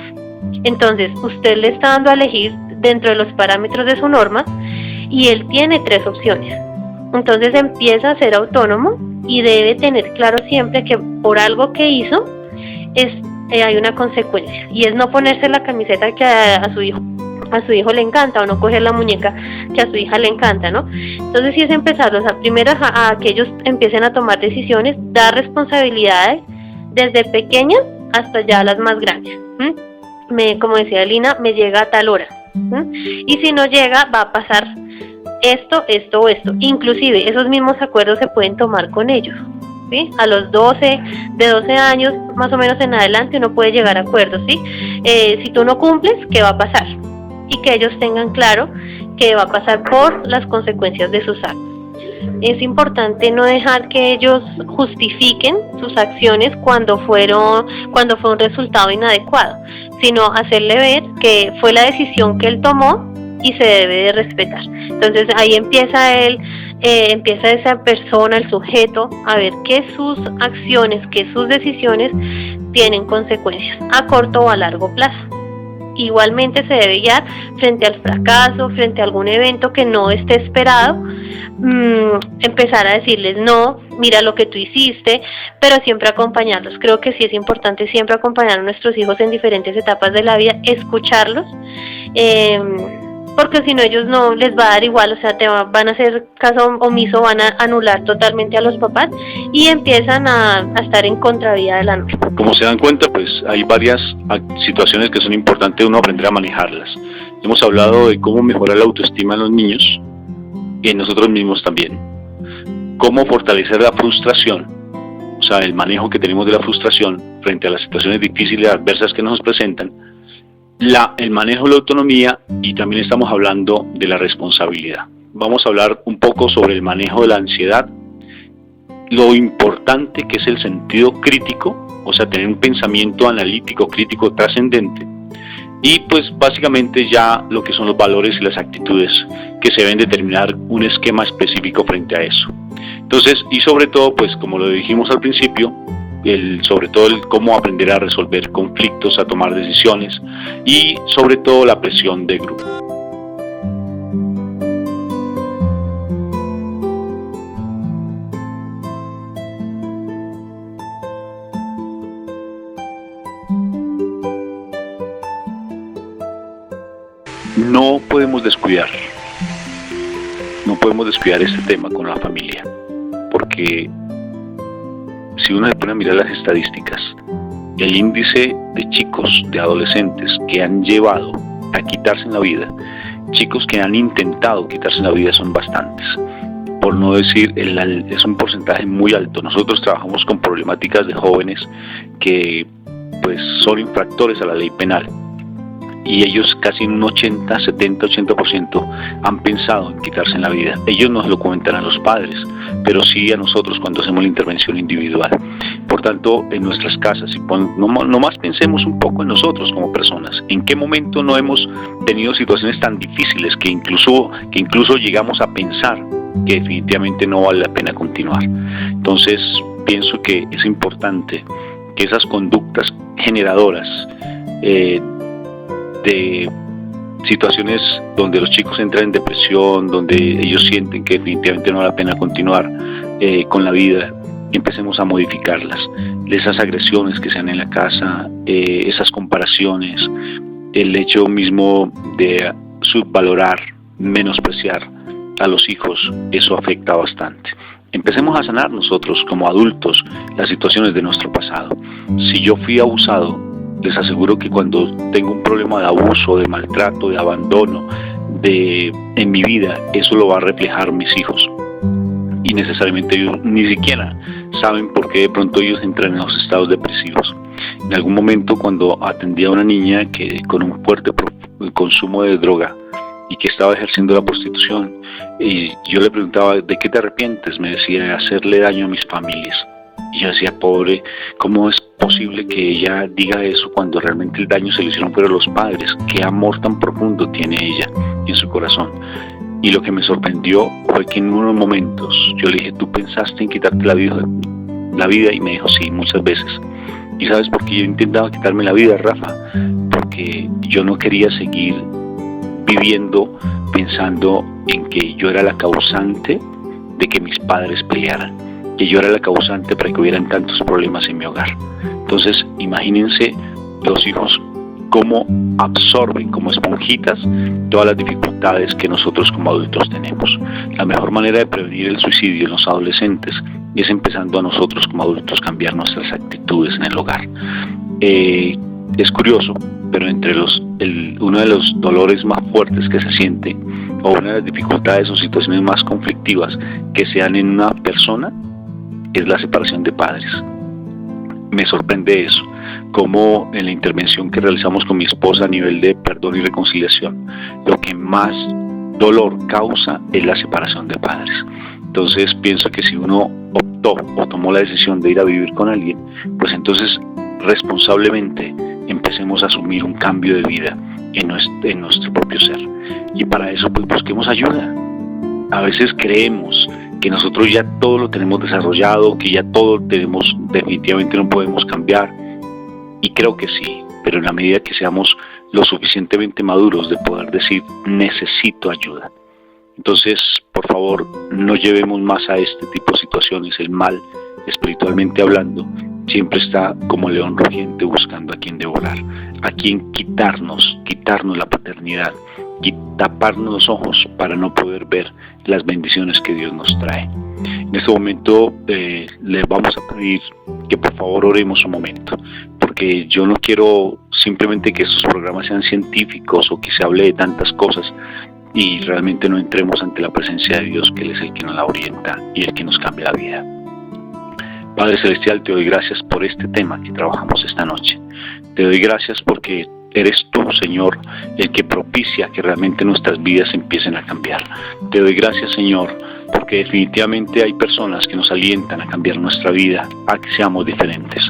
Entonces usted le está dando a elegir dentro de los parámetros de su norma y él tiene 3 opciones. Entonces empieza a ser autónomo y debe tener claro siempre que por algo que hizo hay una consecuencia, y es no ponerse la camiseta que a su hijo le encanta, o no coger la muñeca que a su hija le encanta, ¿no? Entonces sí es empezar, o sea, primero a que ellos empiecen a tomar decisiones, dar responsabilidades desde pequeñas hasta ya las más grandes. Como decía Lina, me llega a tal hora, y si no llega va a pasar esto o esto. Inclusive esos mismos acuerdos se pueden tomar con ellos, ¿sí? A los 12 años más o menos en adelante uno puede llegar a acuerdos, ¿sí? Si tú no cumples, ¿qué va a pasar? Y que ellos tengan claro que va a pasar por las consecuencias de sus actos. Es importante no dejar que ellos justifiquen sus acciones cuando fue un resultado inadecuado, sino hacerle ver que fue la decisión que él tomó y se debe de respetar. Entonces ahí empieza esa persona, el sujeto, a ver que sus acciones, que sus decisiones tienen consecuencias a corto o a largo plazo. Igualmente se debe guiar frente al fracaso, frente a algún evento que no esté esperado, empezar a decirles no, mira lo que tú hiciste, pero siempre acompañarlos. Creo que sí es importante siempre acompañar a nuestros hijos en diferentes etapas de la vida, escucharlos, porque si no ellos no les va a dar igual, o sea, van a hacer caso omiso, van a anular totalmente a los papás y empiezan a estar en contravía de la norma. Como se dan cuenta, pues hay varias situaciones que son importantes uno aprender a manejarlas. Hemos hablado de cómo mejorar la autoestima en los niños y en nosotros mismos también. Cómo fortalecer la frustración, o sea, el manejo que tenemos de la frustración frente a las situaciones difíciles, adversas que nos presentan. El manejo de la autonomía, y también estamos hablando de la responsabilidad. Vamos a hablar un poco sobre el manejo de la ansiedad, lo importante que es el sentido crítico, o sea, tener un pensamiento analítico, crítico, trascendente, y pues básicamente ya lo que son los valores y las actitudes que se deben determinar un esquema específico frente a eso. Entonces, y sobre todo, pues como lo dijimos al principio, sobre todo el cómo aprender a resolver conflictos, a tomar decisiones y sobre todo la presión de grupo. No podemos descuidar este tema con la familia, porque si uno se pone a mirar las estadísticas, el índice de chicos, de adolescentes que han llevado a quitarse la vida, chicos que han intentado quitarse la vida son bastantes, por no decir, es un porcentaje muy alto. Nosotros trabajamos con problemáticas de jóvenes que pues son infractores a la ley penal, y ellos casi en un 80% han pensado en quitarse la vida. Ellos nos lo comentan a los padres, pero sí a nosotros cuando hacemos la intervención individual. Por tanto, en nuestras casas, nomás pensemos un poco en nosotros como personas. ¿En qué momento no hemos tenido situaciones tan difíciles que incluso llegamos a pensar que definitivamente no vale la pena continuar? Entonces, pienso que es importante que esas conductas generadoras de situaciones donde los chicos entran en depresión, donde ellos sienten que definitivamente no vale la pena continuar con la vida, empecemos a modificarlas. Esas agresiones que se dan en la casa, esas comparaciones, el hecho mismo de subvalorar, menospreciar a los hijos, eso afecta bastante. Empecemos a sanar nosotros como adultos las situaciones de nuestro pasado. Si yo fui abusado, les aseguro que cuando tengo un problema de abuso, de maltrato, de abandono en mi vida, eso lo va a reflejar mis hijos. Y necesariamente ellos ni siquiera saben por qué de pronto ellos entran en los estados depresivos. En algún momento, cuando atendía a una niña que con un fuerte consumo de droga y que estaba ejerciendo la prostitución, y yo le preguntaba, ¿de qué te arrepientes? Me decía, de hacerle daño a mis familias. Y yo decía, pobre, ¿cómo es posible que ella diga eso cuando realmente el daño se le hicieron fueron los padres? ¿Qué amor tan profundo tiene ella en su corazón? Y lo que me sorprendió fue que en unos momentos yo le dije, ¿tú pensaste en quitarte la vida? Y me dijo, sí, muchas veces. ¿Y sabes por qué yo intentaba quitarme la vida, Rafa? Porque yo no quería seguir viviendo pensando en que yo era la causante de que mis padres pelearan, que yo era la causante para que hubieran tantos problemas en mi hogar. Entonces, imagínense los hijos cómo absorben como esponjitas todas las dificultades que nosotros como adultos tenemos. La mejor manera de prevenir el suicidio en los adolescentes es empezando a nosotros como adultos cambiar nuestras actitudes en el hogar. Es curioso, pero entre uno de los dolores más fuertes que se siente, o una de las dificultades o situaciones más conflictivas que se dan en una persona, es la separación de padres. Me sorprende eso, como en la intervención que realizamos con mi esposa a nivel de perdón y reconciliación, lo que más dolor causa es la separación de padres. Entonces pienso que si uno optó o tomó la decisión de ir a vivir con alguien, pues entonces responsablemente empecemos a asumir un cambio de vida en nuestro propio ser. Y para eso pues busquemos ayuda. A veces creemos que nosotros ya todo lo tenemos desarrollado, que ya todo tenemos, definitivamente no podemos cambiar. Y creo que sí, pero en la medida que seamos lo suficientemente maduros de poder decir, necesito ayuda. Entonces, por favor, no llevemos más a este tipo de situaciones. El mal, espiritualmente hablando, siempre está como león rugiente buscando a quien devorar, a quien quitarnos la paternidad y taparnos los ojos para no poder ver las bendiciones que Dios nos trae. En este momento le vamos a pedir que por favor oremos un momento, porque yo no quiero simplemente que estos programas sean científicos o que se hable de tantas cosas y realmente no entremos ante la presencia de Dios, que Él es el que nos la orienta y el que nos cambia la vida. Padre Celestial, te doy gracias por este tema que trabajamos esta noche. Te doy gracias porque eres tú, Señor, el que propicia que realmente nuestras vidas empiecen a cambiar. Te doy gracias, Señor, porque definitivamente hay personas que nos alientan a cambiar nuestra vida, a que seamos diferentes.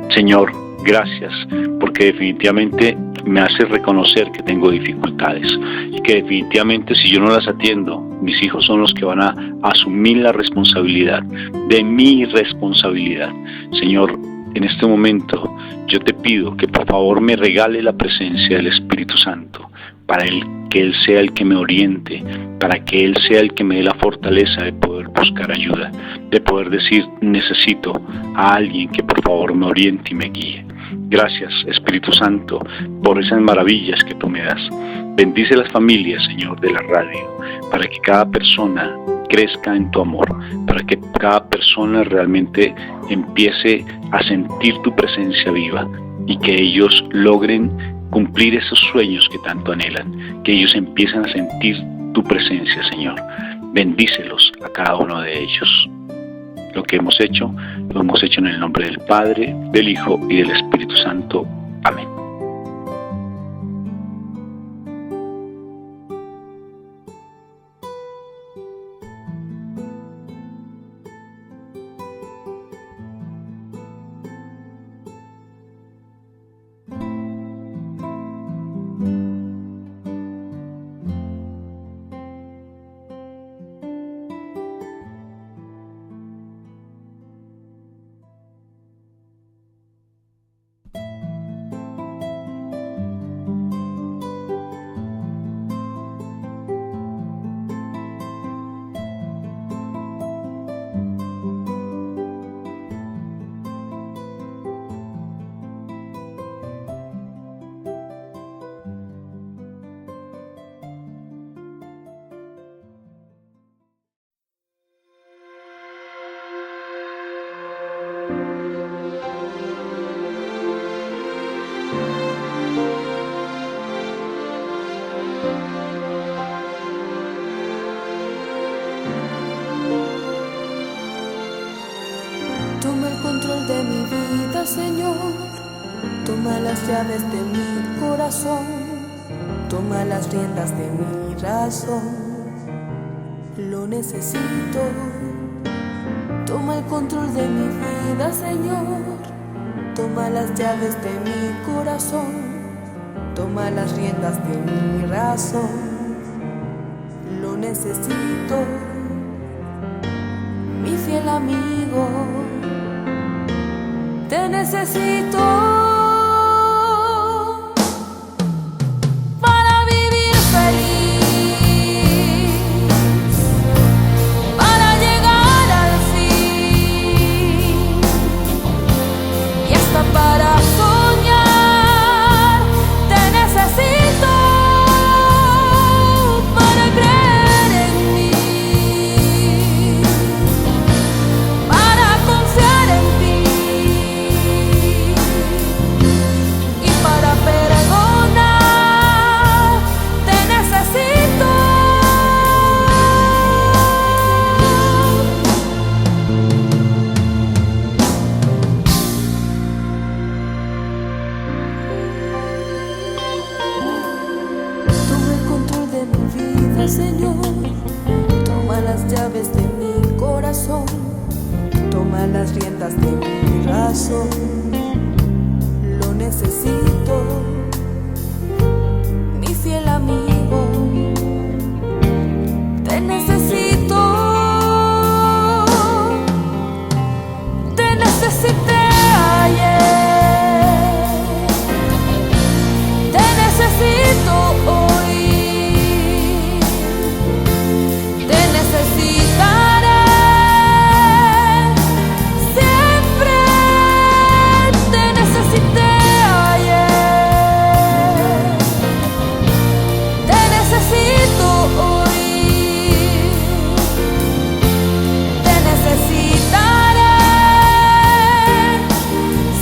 Señor, gracias, porque definitivamente me hace reconocer que tengo dificultades y que definitivamente si yo no las atiendo, mis hijos son los que van a asumir la responsabilidad de mi responsabilidad. Señor, en este momento yo te pido que por favor me regale la presencia del Espíritu Santo para que Él sea el que me oriente, para que Él sea el que me dé la fortaleza de poder buscar ayuda, de poder decir necesito a alguien que por favor me oriente y me guíe. Gracias, Espíritu Santo, por esas maravillas que tú me das. Bendice las familias, Señor, de la radio, para que cada persona crezca en tu amor, para que cada persona realmente empiece a sentir tu presencia viva y que ellos logren cumplir esos sueños que tanto anhelan, que ellos empiecen a sentir tu presencia, Señor. Bendícelos a cada uno de ellos. Lo que hemos hecho, lo hemos hecho en el nombre del Padre, del Hijo y del Espíritu Santo. Amén. Señor. Toma las llaves de mi corazón, toma las riendas de mi razón. Lo necesito. Toma el control de mi vida, Señor. Toma las llaves de mi corazón, toma las riendas de mi razón. Lo necesito, mi fiel amigo. Te necesito. Para soñar, te necesito para creer en mí, para confiar en ti y para perdonar, te necesito. Señor, toma las llaves de mi corazón, toma las riendas de mi razón. Lo necesito, mi fiel amigo. Te necesito, te necesité ayer, te necesito hoy. Necesitaré siempre, te necesité ayer, te necesito hoy, te necesitaré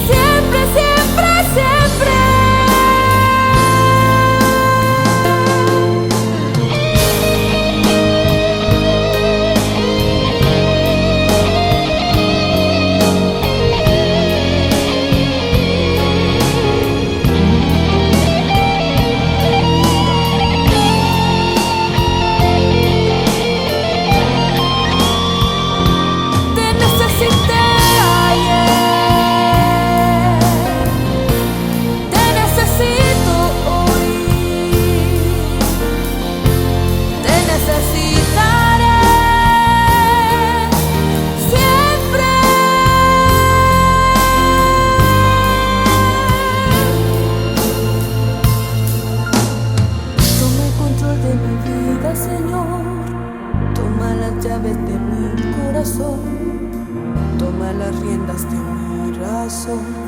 siempre, siempre, siempre. Señor, toma las llaves de mi corazón, toma las riendas de mi razón.